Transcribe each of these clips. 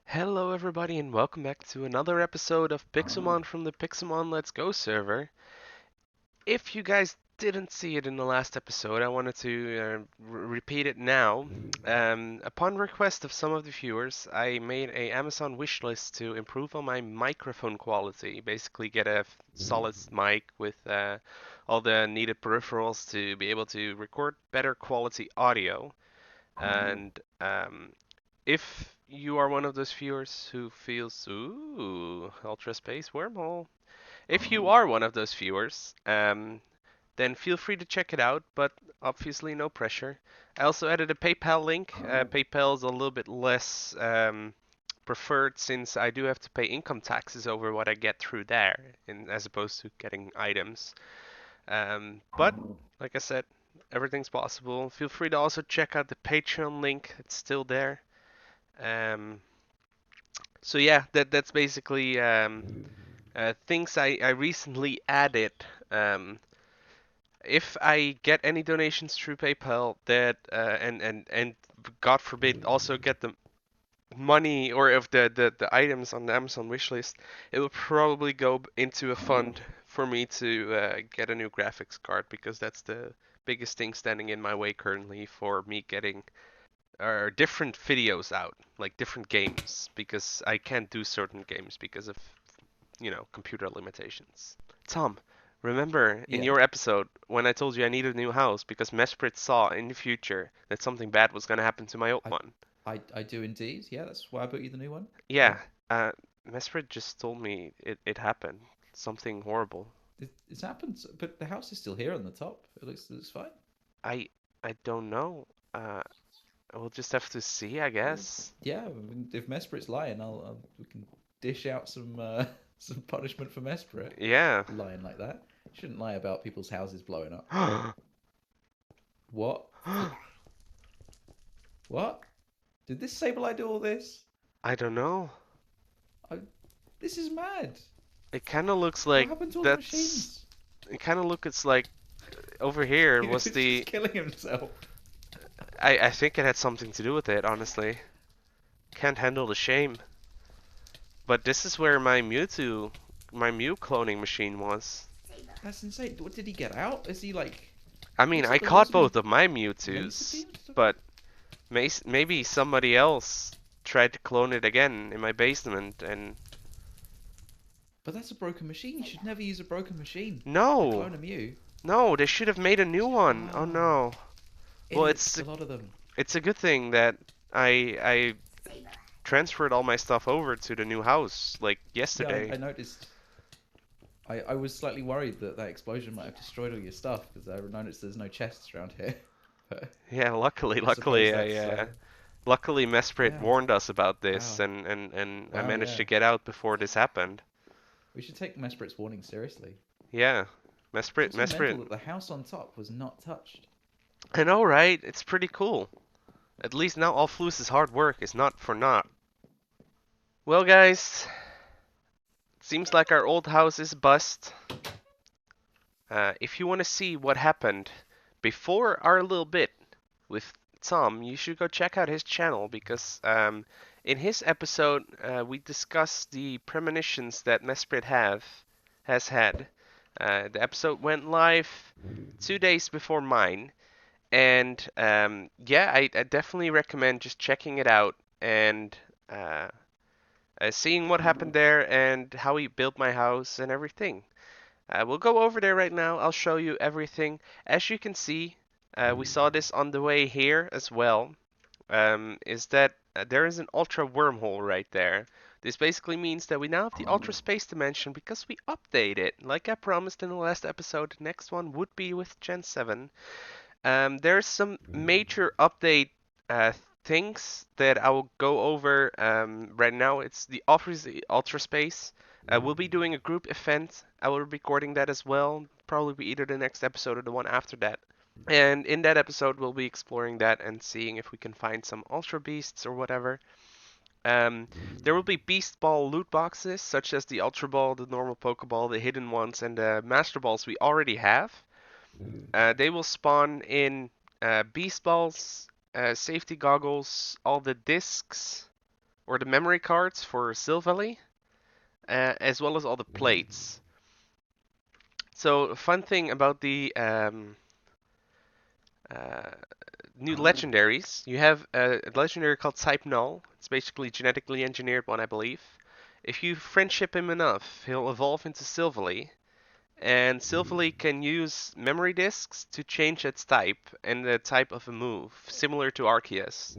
Hello everybody and welcome back to another episode of Pixelmon from the Pixelmon Let's Go server. If you guys didn't see it in the last episode, I wanted to repeat it now. Upon request of some of the viewers, I made a Amazon wish list to improve on my microphone quality. Basically get a solid mic with all the needed peripherals to be able to record better quality audio. And if you are one of those viewers who feels, ooh, Ultra Space Wormhole. If you are one of those viewers, then feel free to check it out, but obviously no pressure. I also added a PayPal link. PayPal is a little bit less preferred since I do have to pay income taxes over what I get through there, as opposed to getting items. But like I said, everything's possible. Feel free to also check out the Patreon link. It's still there. Um, so yeah, that's basically things I recently added. Um, if I get any donations through PayPal, that and God forbid also get the money or if the items on the Amazon wishlist, it will probably go into a fund for me to get a new graphics card because that's the biggest thing standing in my way currently for me getting different videos out, like different games, because I can't do certain games because of, computer limitations. Tom, remember in Yeah, your episode when I told you I needed a new house because Mesprit saw in the future that something bad was going to happen to my old I, one? I do indeed. Yeah, that's why I bought you the new one. Yeah, Yeah, Mesprit just told me it happened. Something horrible. it's happened, but the house is still here on the top. It looks fine. I I don't know. Uh, we'll just have to see, I Well, guess. yeah, if Mesprit's lying, we can dish out some some punishment for Mesprit Yeah. for lying like that. You shouldn't lie about people's houses blowing up. What? What? Did this Sableye do all this? I don't know. I, this is mad. It kind of looks What like happened to all the that's. machines? It kind of looks like over here He was was just the. killing himself. I think it had something to do with it, honestly. Can't handle the shame. But this is where my Mew cloning machine was. That's insane. What did he get out? Is he like? I mean, Looks I like the walls caught have been both of my laser Mewtwo's, beamed. but maybe somebody else tried to clone it again in my basement and. But that's a broken machine. You should never use a broken machine to No! clone a Mew. No, they should have made a new one. Oh Ah, no. Well, idiots. A lot of them. it's a good thing that I transferred all my stuff over to the new house like Yeah, yesterday. I noticed. I was slightly worried that that explosion might have destroyed all your stuff because I noticed there's no chests around here. But Yeah, luckily, I suppose luckily that's luckily Mesprit yeah. warned us about this Wow. and I Wow. managed Yeah. to get out before this happened. We should take Mesprit's warning seriously. Yeah. It's Mesprit also mental Mesprit that the house on top was not touched. I know, right? It's pretty cool. At least now all Flus's hard work is not for naught. Well guys, seems like our old house is bust. If you want to see what happened before our little bit with Tom, you should go check out his channel because in his episode we discussed the premonitions that Mesprit has had. The episode went live 2 days before mine, and yeah, I definitely recommend just checking it out and uh, seeing what happened there and how he built my house and everything. We'll go over there right now. I'll show you everything. As you can see, we saw this on the way here as well. Is that there is an ultra wormhole right there. This basically means that we now have the ultra space dimension because we update it. Like I promised in the last episode, the next one would be with Gen 7. There's some major update uh, things that I will go over right now. It's the obviously Ultra Space. We'll be doing a group event. I will be recording that as well. Probably be either the next episode or the one after that. And in that episode, we'll be exploring that and seeing if we can find some Ultra Beasts or whatever. Um, there will be Beast Ball loot boxes, such as the Ultra Ball, the normal Pokeball, the hidden ones, and the Master Balls we already have. They will spawn in Beast Balls, safety goggles, all the discs, or the memory cards for Silvally, as well as all the plates. So, a fun thing about the uh, new legendaries, you have a legendary called Type Null. It's basically genetically engineered one, I believe. If you friendship him enough, he'll evolve into Silvally, and Silvally can use memory disks to change its type and the type of a move, similar to Arceus.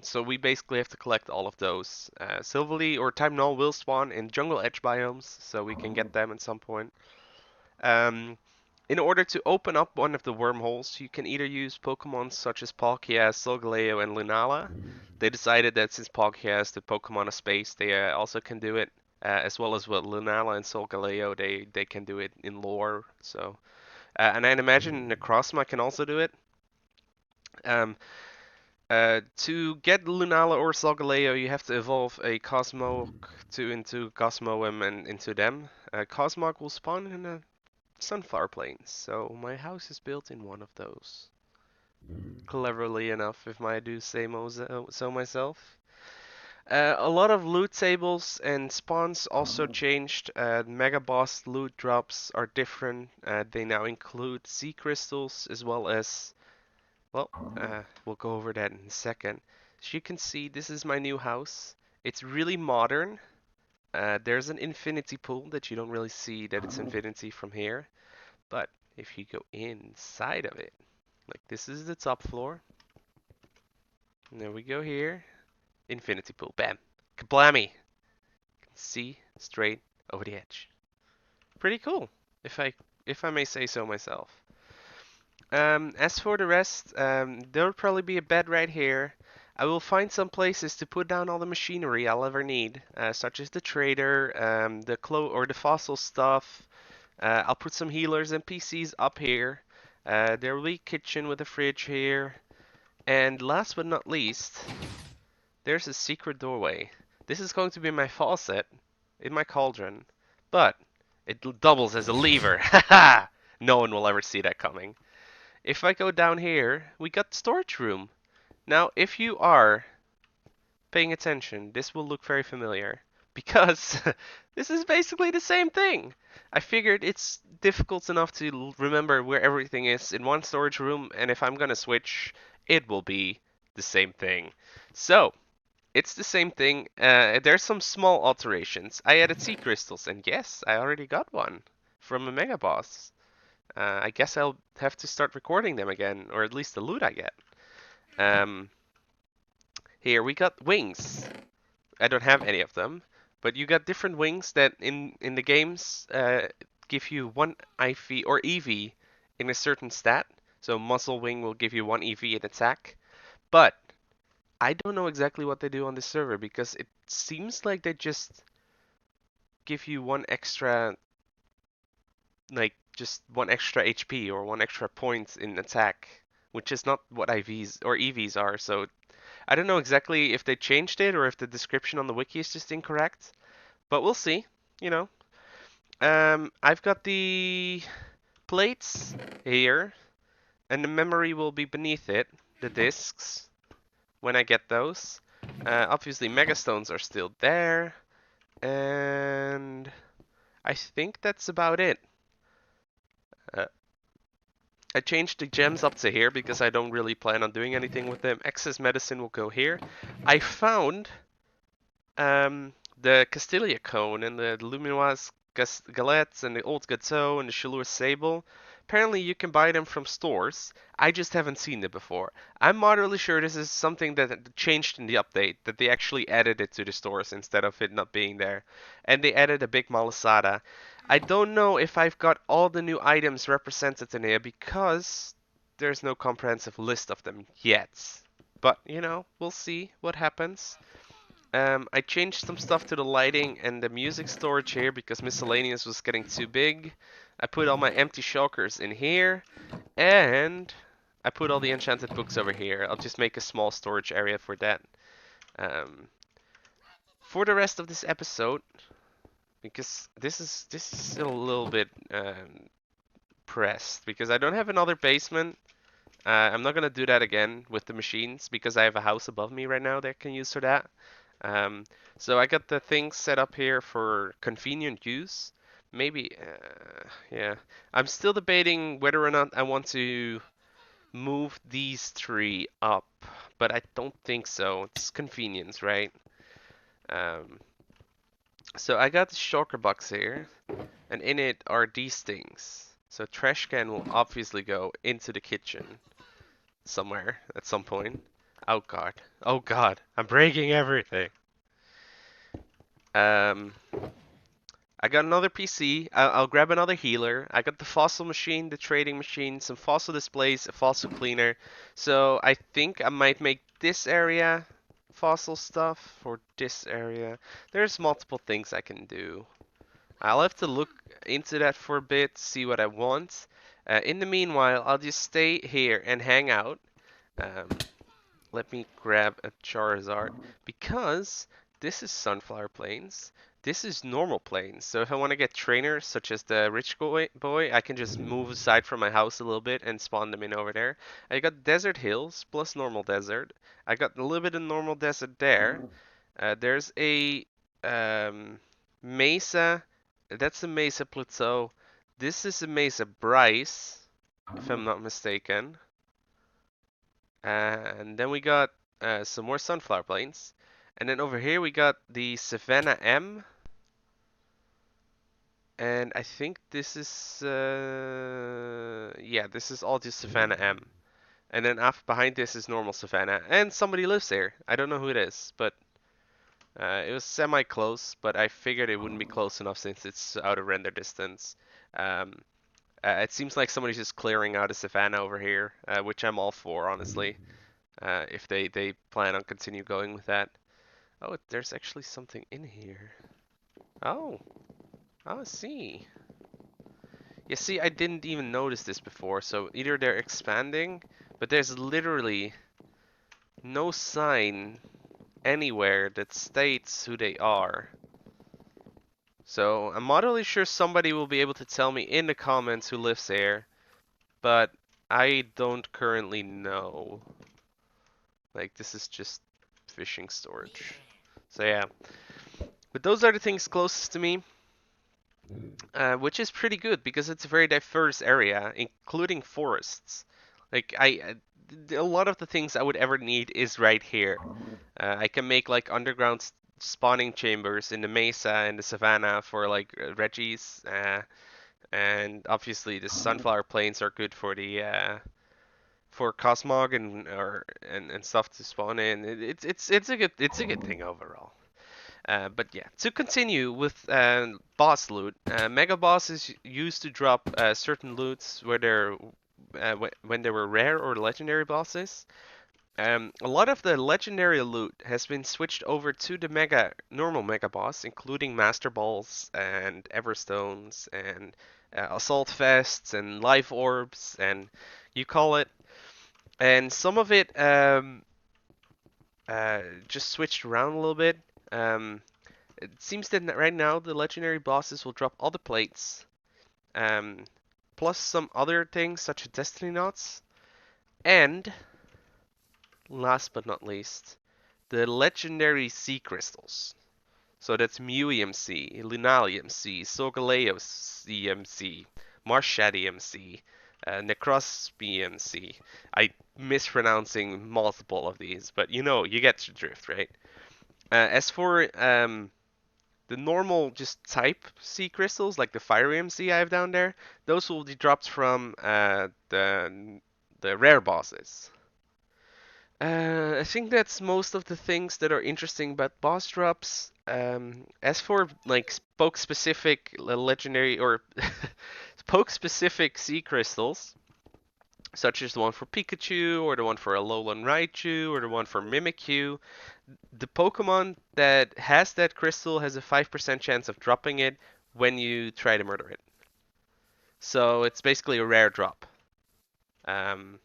So we basically have to collect all of those. Silvally or Type Null will spawn in jungle edge biomes, so we can get them at some point. Um, in order to open up one of the wormholes, you can either use Pokemon such as Palkia, Solgaleo, and Lunala. They decided that since Palkia is the Pokemon of space, they also can do it, as well as with Lunala and Solgaleo, they can do it in lore. So, and I'd imagine Necrozma can also do it. Um, to get Lunala or Solgaleo, you have to evolve a Cosmog to into Cosmoem and into them. Cosmog will spawn in a sunflower plains, so my house is built in one of those. Cleverly enough, if I do say so myself. A lot of loot tables and spawns also changed. Mega Boss loot drops are different. They now include sea crystals as well as, well, we'll go over that in a second. As you can see, this is my new house. It's really modern. There's an infinity pool that you don't really see that it's infinity from here. But if you go inside of it, like this is the top floor. And there we go here. Infinity pool. Bam. Kablammy. Can see straight over the edge. Pretty cool, if I may say so myself. As for the rest, there'll probably be a bed right here. I will find some places to put down all the machinery I'll ever need, such as the trader, the or the fossil stuff. I'll put some healers and PCs up here. There will be a kitchen with a fridge here. And last but not least, there's a secret doorway. This is going to be my faucet in my cauldron, but it doubles as a lever. Haha! No one will ever see that coming. If I go down here, we got the storage room. Now, if you are paying attention, this will look very familiar because this is basically the same thing. I figured it's difficult enough to remember where everything is in one storage room, and if I'm gonna switch, it will be the same thing. So, it's the same thing. There's some small alterations. I added sea crystals, and yes, I already got one from a Mega Boss. I guess I'll have to start recording them again, or at least the loot I get. Um, Here we got wings. I don't have any of them, but you got different wings that in the games give you one IV or EV in a certain stat. So muscle wing will give you one EV in attack, but I don't know exactly what they do on this server because it seems like they just give you one extra, like just one extra HP or one extra point in attack, which is not what IVs or EVs are. So I don't know exactly if they changed it or if the description on the wiki is just incorrect, but we'll see. You know, I've got the plates here, and the memory will be beneath it, the discs, when I get those. Obviously, Megastones are still there, and I think that's about it. Uh, I changed the gems up to here because I don't really plan on doing anything with them. Excess medicine will go here. I found the Castilia cone and the Luminoise Galettes and the Old Gateau and the Chaleur Sable. Apparently you can buy them from stores. I just haven't seen them before. I'm moderately sure this is something that changed in the update, that they actually added it to the stores instead of it not being there. And they added a big Malasada. I don't know if I've got all the new items represented in here because there's no comprehensive list of them yet. But, you know, we'll see what happens. I changed some stuff to the lighting and the music storage here because miscellaneous was getting too big. I put all my empty shulkers in here, and I put all the enchanted books over here. I'll just make a small storage area for that. Um, for the rest of this episode, because this is a little bit pressed because I don't have another basement. I'm not gonna do that again with the machines because I have a house above me right now that I can use for that. Um, so I got the things set up here for convenient use. Maybe, yeah. I'm still debating whether or not I want to move these three up, but I don't think so. It's convenience, right? Um, so I got the shulker box here, and in it are these things. So trash can will obviously go into the kitchen somewhere at some point. Oh god. Oh god. I'm breaking everything. Um, I got another PC. I'll grab another healer. I got the fossil machine, the trading machine, some fossil displays, a fossil cleaner. So I think I might make this area fossil stuff for this area. There's multiple things I can do. I'll have to look into that for a bit, see what I want. In the meanwhile, I'll just stay here and hang out. Um, Let me grab a Charizard because this is Sunflower Plains. This is normal plains. So if I want to get trainers such as the rich boy, I can just move aside from my house a little bit and spawn them in over there. I got desert hills plus normal desert. I got a little bit of normal desert there. There's a mesa. That's a mesa plateau. This is a mesa Bryce, if I'm not mistaken. And then we got some more sunflower plains. And then over here we got the Savannah M. And I think this is, yeah, this is all just Savannah M. And then behind this is normal Savannah. And somebody lives there. I don't know who it is, but it was semi-close. But I figured it wouldn't be close enough since it's out of render distance. Um, it seems like somebody's just clearing out a Savannah over here, which I'm all for, honestly. If they plan on continue going with that. Oh, there's actually something in here. Oh, I see. You see, I didn't even notice this before, so either they're expanding, but there's literally no sign anywhere that states who they are. So I'm moderately sure somebody will be able to tell me in the comments who lives there, but I don't currently know. Like, this is just fishing storage. So yeah, but those are the things closest to me. Which is pretty good because it's a very diverse area, including forests. Like a lot of the things I would ever need is right here. I can make like underground spawning chambers in the mesa and the savannah for like Reggies, and obviously the sunflower plains are good for the for Cosmog and stuff to spawn in. It's a good thing overall. But yeah, to continue with boss loot, Mega Boss is used to drop certain loots where they're when they were rare or legendary bosses. A lot of the legendary loot has been switched over to the normal Mega Boss, including Master Balls and Everstones and Assault Vests and Life Orbs and you call it. And some of it just switched around a little bit. Um, It seems that right now the legendary bosses will drop all the plates, um, plus some other things such as destiny knots, and last but not least, the legendary sea crystals. So that's Mew EMC, Lunal EMC, Solgaleo EMC, Marshad EMC, Necros EMC. I mispronouncing multiple of these, but you get the drift, right? As for the normal just type sea crystals, like the Fire EMC I have down there, those will be dropped from the rare bosses. I think that's most of the things that are interesting about boss drops. As for like spoke specific legendary or spoke specific sea crystals, such as the one for Pikachu or the one for Alolan Raichu or the one for Mimikyu, the Pokemon that has that crystal has a 5% chance of dropping it when you try to murder it. So it's basically a rare drop. Um,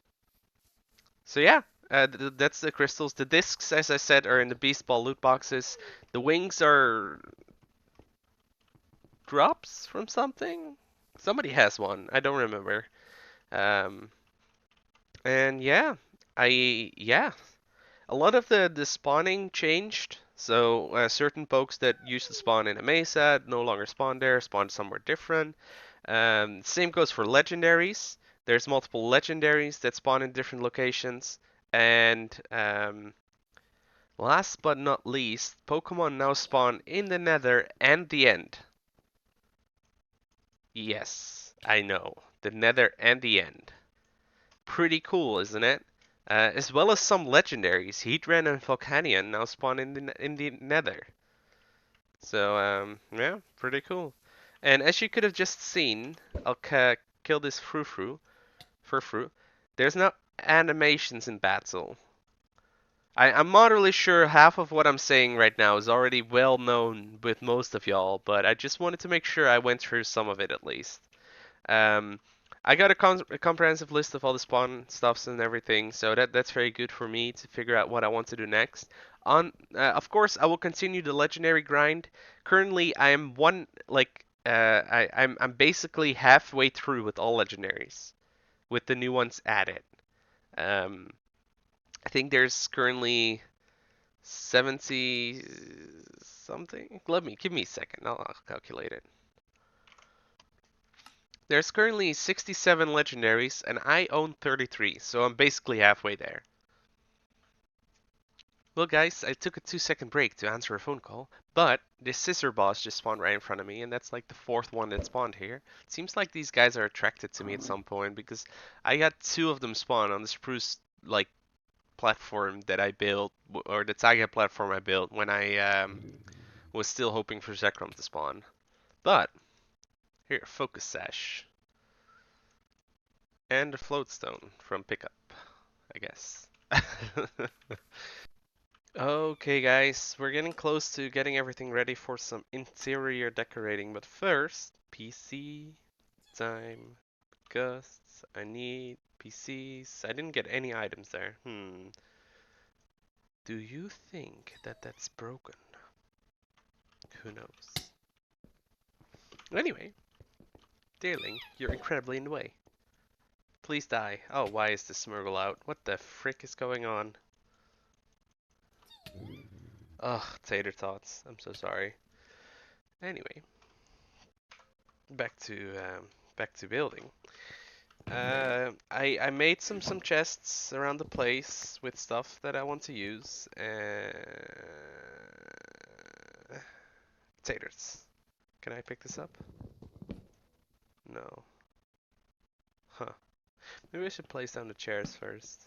so yeah, that's the crystals. The discs, as I said, are in the Beast Ball loot boxes. The wings are drops from something. Somebody has one. I don't remember. Um, and yeah, yeah, a lot of the spawning changed. So certain pokes that used to spawn in a mesa no longer spawn there, spawn somewhere different. Same goes for legendaries. There's multiple legendaries that spawn in different locations. And last but not least, Pokemon now spawn in the Nether and the End. Yes, I know. The Nether and the End. Pretty cool, isn't it? As well as some legendaries. Heatran and Volcanion now spawn in the Nether. So yeah, pretty cool. And as you could have just seen, I'll kill this Furfru. There's no animations in battle. I'm not really sure half of what I'm saying right now is already well known with most of y'all, but I just wanted to make sure I went through some of it at least. Um, I got a comprehensive list of all the spawn stuffs and everything, so that's very good for me to figure out what I want to do next. Of course, I will continue the legendary grind. Currently, I am I'm basically halfway through with all legendaries, with the new ones added. Um, I think there's currently 70 something. Give me a second. I'll calculate it. There's currently 67 legendaries, and I own 33, so I'm basically halfway there. Well, guys, I took a 2-second break to answer a phone call, but this scissor boss just spawned right in front of me, and that's like the fourth one that spawned here. It seems like these guys are attracted to me at some point because I got two of them spawn on the spruce like platform that I built, or the Taiga platform I built when I was still hoping for Zekrom to spawn. But here, focus sash and a float stone from pickup, I guess. Okay, guys, we're getting close to getting everything ready for some interior decorating, but first, PC time. Because I need PCs. I didn't get any items there. Do you think that that's broken? Who knows? Anyway, dearling, you're incredibly in the way. Please die. Oh, why is this Smurgle out? What the frick is going on? Ugh, tater tots. I'm so sorry. Anyway, back to back to building. I made some chests around the place with stuff that I want to use. Taters. Can I pick this up? No. Huh. Maybe I should place down the chairs first.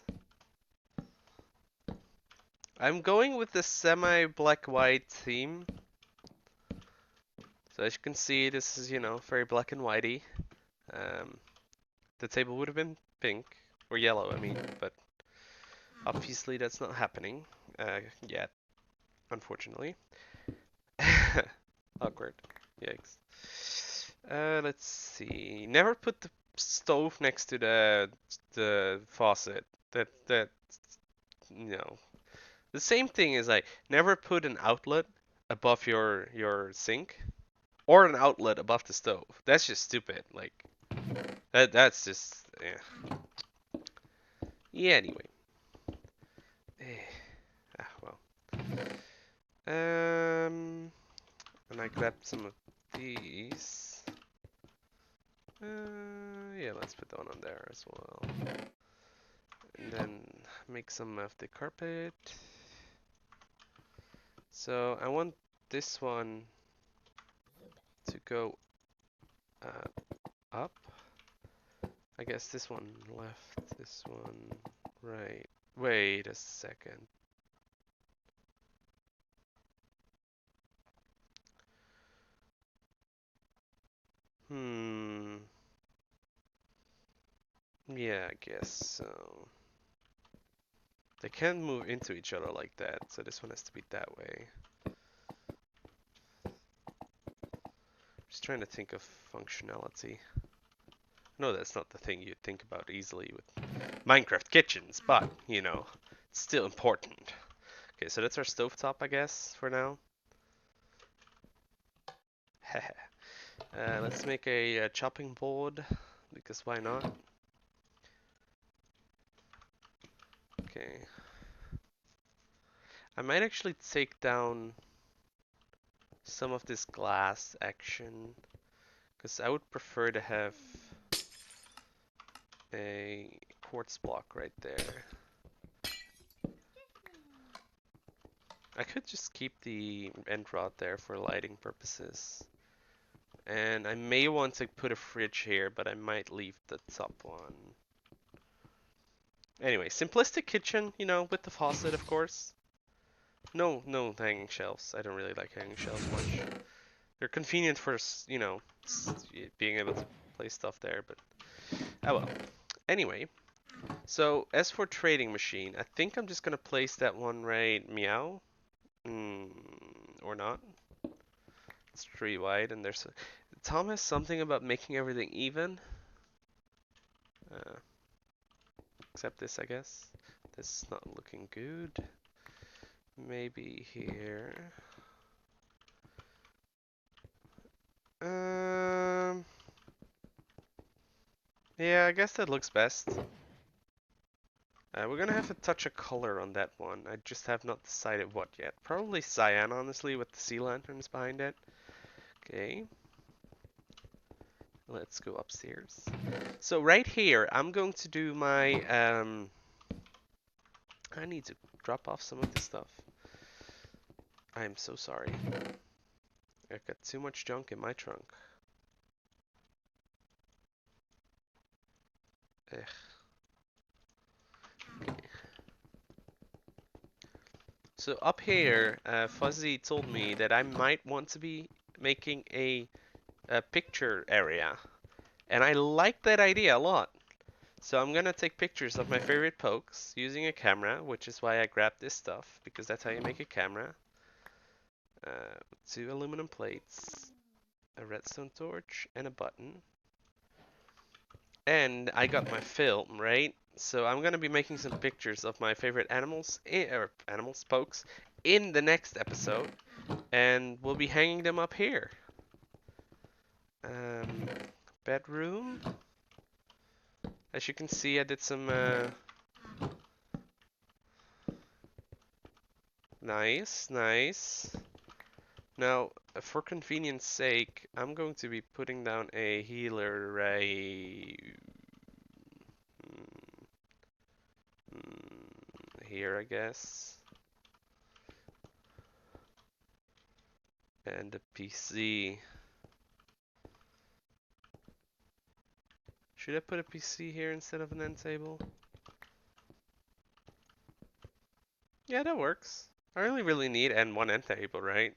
I'm going with the semi-black-white theme. So as you can see, this is, very black and whitey. Um, the table would have been pink, or yellow, I mean, but obviously that's not happening yet, unfortunately. Awkward. Yikes. Let's see. Never put the stove next to the faucet. That you know. The same thing is like never put an outlet above your sink or an outlet above the stove. That's just stupid. Like that's just yeah. Yeah, anyway. Eh, well. And I grabbed some of these. Yeah, let's put that one on there as well. And then make some of the carpet. So I want this one to go up. I guess this one left, this one right. Wait a second. Hmm. Yeah, I guess so. They can't move into each other like that, so this one has to be that way. Just trying to think of functionality. No, that's not the thing you'd think about easily with Minecraft kitchens, but, it's still important. Okay, so that's our stovetop, I guess, for now. Let's make a chopping board, because why not? Okay. I might actually take down some of this glass action, because I would prefer to have a quartz block right there. I could just keep the end rod there for lighting purposes. And I may want to put a fridge here, but I might leave the top one. Anyway, simplistic kitchen, you know, with the faucet, of course. No hanging shelves. I don't really like hanging shelves much. They're convenient for, you know, being able to place stuff there, but oh well. Anyway, so as for trading machine, I think I'm just gonna place that one right meow. Mm, or not. It's 3 wide, and there's Tom has something about making everything even. Uh, except this, I guess. This is not looking good. Maybe here. Um, yeah, I guess that looks best. We're gonna have to touch a color on that one. I just have not decided what yet. Probably cyan, honestly, with the sea lanterns behind it. Okay. Let's go upstairs. So right here, I'm going to do my, I need to drop off some of this stuff. I'm so sorry. I've got too much junk in my trunk. Ugh. So up here, Fuzzy told me that I might want to be making a picture area. And I like that idea a lot. So I'm gonna take pictures of my favorite pokes using a camera, which is why I grabbed this stuff, because that's how you make a camera. 2 aluminum plates, a redstone torch, and a button. And I got my film, right? So I'm gonna be making some pictures of my favorite animals, or animals, pokes, in the next episode, and we'll be hanging them up here. Um, bedroom. As you can see, I did some nice, nice. Now, for convenience sake, I'm going to be putting down a healer right here, I guess. And a PC. Should I put a PC here instead of an end table? Yeah, that works. I only really need one end table, right?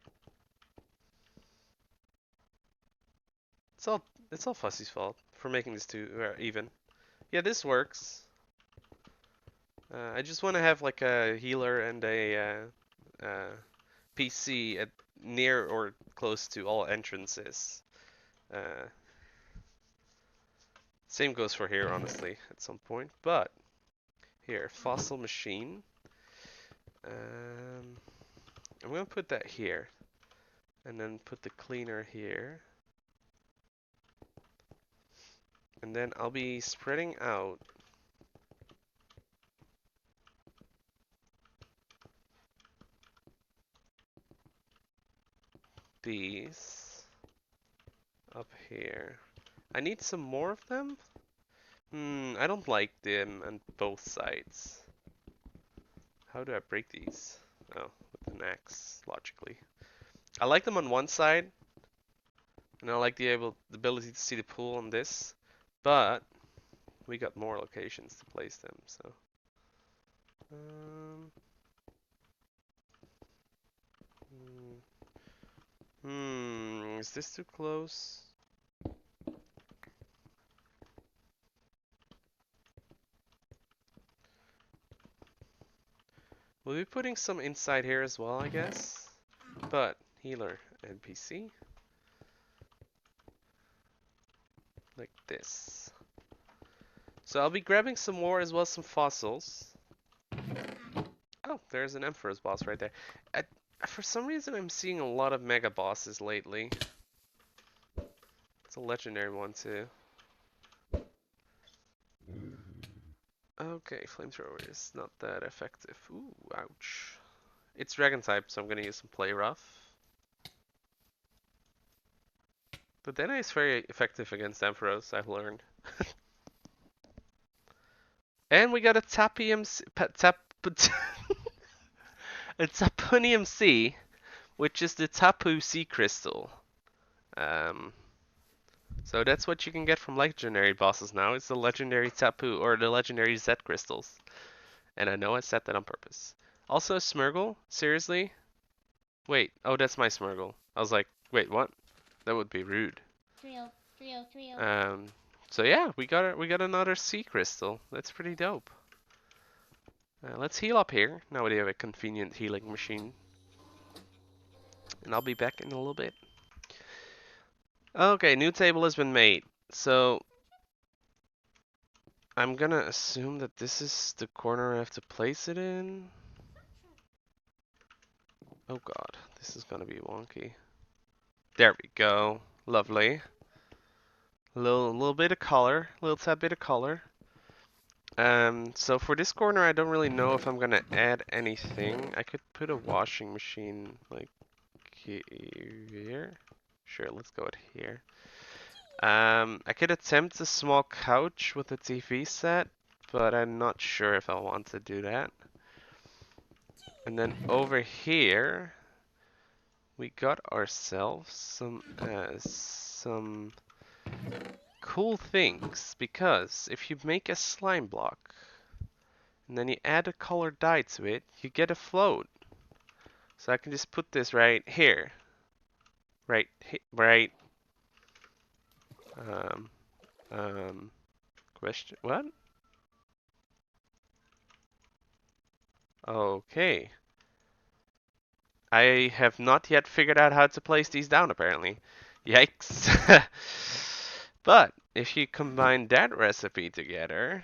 It's all it's all Fuzzy's fault for making this two even. Yeah, this works. I just want to have like a healer and a PC at near or close to all entrances. Uh, Same goes for here, honestly, at some point. But here, fossil machine. Um, I'm gonna put that here, and then put the cleaner here, and then I'll be spreading out these up here. I need some more of them. I don't like them on both sides. How do I break these? Oh, with an axe, logically. I like them on one side, and I like the ability to see the pool on this, but we got more locations to place them, so. Um, is this too close? We'll be putting some inside here as well, I guess. But, healer NPC. Like this. So I'll be grabbing some more as well as some fossils. Oh, there's an Emperor's boss right there. For some reason I'm seeing a lot of mega bosses lately. It's a legendary one too. Okay, flamethrower is not that effective. Ooh, ouch. It's dragon type, so I'm gonna use some play rough. But then it's very effective against Ampharos, I've learned. And we got a Tapium a Tapunium C, which is the Tapu Sea Crystal. Um, so that's what you can get from legendary bosses now. It's the legendary Tapu or the legendary Z crystals. And I know I said that on purpose. Also, Smeargle? Seriously? Wait, oh, that's my Smeargle. I was like, wait, what? That would be rude. Trio, trio, trio. So yeah, we got another sea crystal. That's pretty dope. Let's heal up here. Now we have a convenient healing machine. And I'll be back in a little bit. Okay, new table has been made. So I'm gonna assume that this is the corner I have to place it in. Oh god, this is gonna be wonky. There we go. Lovely. Little bit of color, little tad bit of color. So for this corner, I don't really know if I'm gonna add anything. I could put a washing machine like here. Sure, let's go it here. I could attempt a small couch with a TV set, but I'm not sure if I want to do that. And then over here, we got ourselves some cool things, because if you make a slime block and then you add a colored dye to it, you get a float. So I can just put this right here. Right. Um, question, what? Okay. I have not yet figured out how to place these down, apparently. Yikes. But if you combine that recipe together,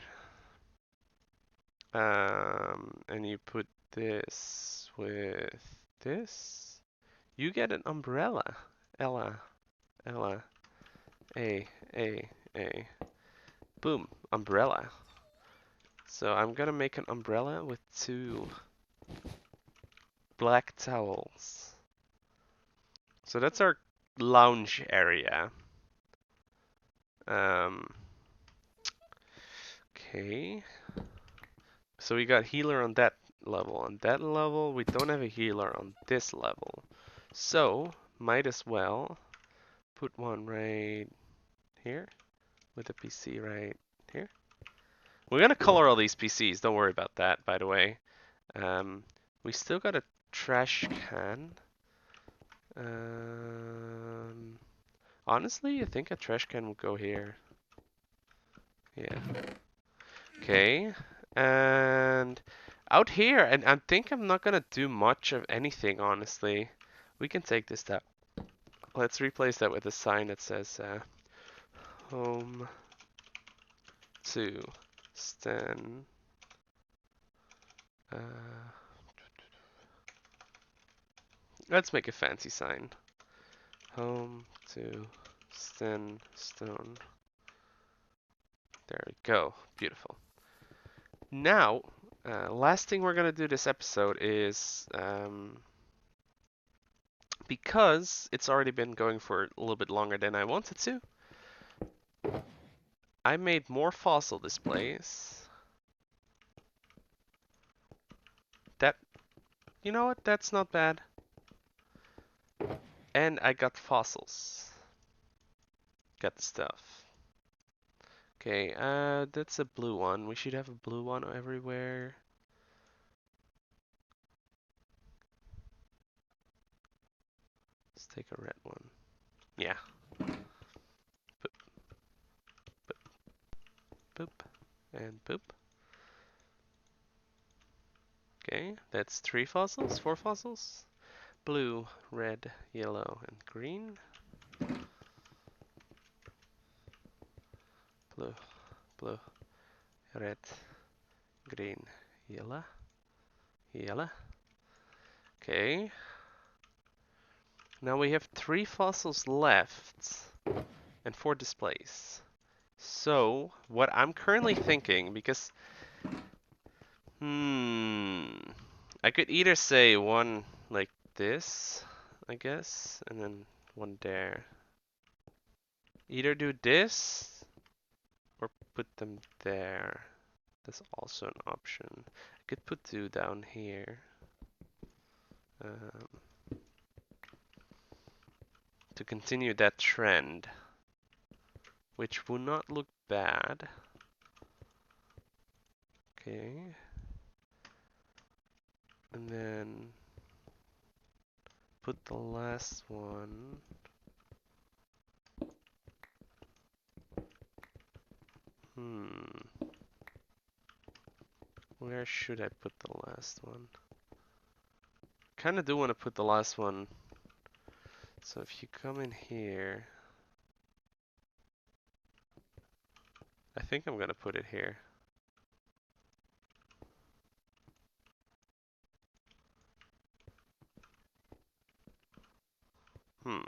and you put this with this, you get an umbrella. Ella, Ella, A. Boom, umbrella. So I'm gonna make an umbrella with 2 black towels. So that's our lounge area. Okay. So we got healer on that level. On that level, we don't have a healer on this level. So, might as well put one right here with a PC right here. We're gonna color all these PCs, don't worry about that, by the way. We still got a trash can. Honestly, I think a trash can will go here. Yeah. Okay. And out here, and I think I'm not gonna do much of anything, honestly. We can take this down. Let's replace that with a sign that says home to Sten. Uh, let's make a fancy sign. Home to Sten Stone. There we go. Beautiful. Now, last thing we're gonna do this episode is because it's already been going for a little bit longer than I wanted to, I made more fossil displays. That, you know what, that's not bad. And I got fossils. Got the stuff. Okay, that's a blue one. We should have a blue one everywhere. Let's take a red one. Yeah. Boop, boop, boop, and boop. Okay, that's 3 fossils, 4 fossils. Blue, red, yellow, and green. Blue, blue, red, green, yellow, yellow. Okay. Now we have 3 fossils left and 4 displays. So, what I'm currently thinking, because I could either say one like this, I guess, and then one there. Either do this or put them there. That's also an option. I could put two down here. Um, to continue that trend, which would not look bad. Okay. And then put the last one. Where should I put the last one? Kind of do want to put the last one. So if you come in here, I think I'm gonna put it here. Hmm.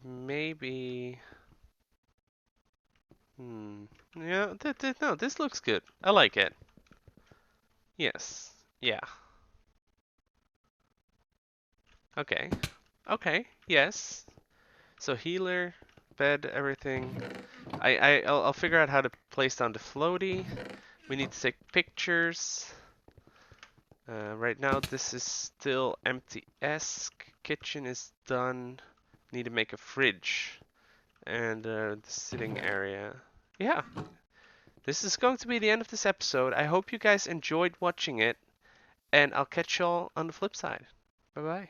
Maybe. Yeah. No, this looks good. I like it. Yes. Yeah. Okay. Okay. Yes. So healer, bed, everything. I'll figure out how to place down the floaty. We need to take pictures. Right now this is still empty-esque. Kitchen is done. Need to make a fridge and the sitting area. Yeah. This is going to be the end of this episode. I hope you guys enjoyed watching it, and I'll catch y'all on the flip side. Bye bye.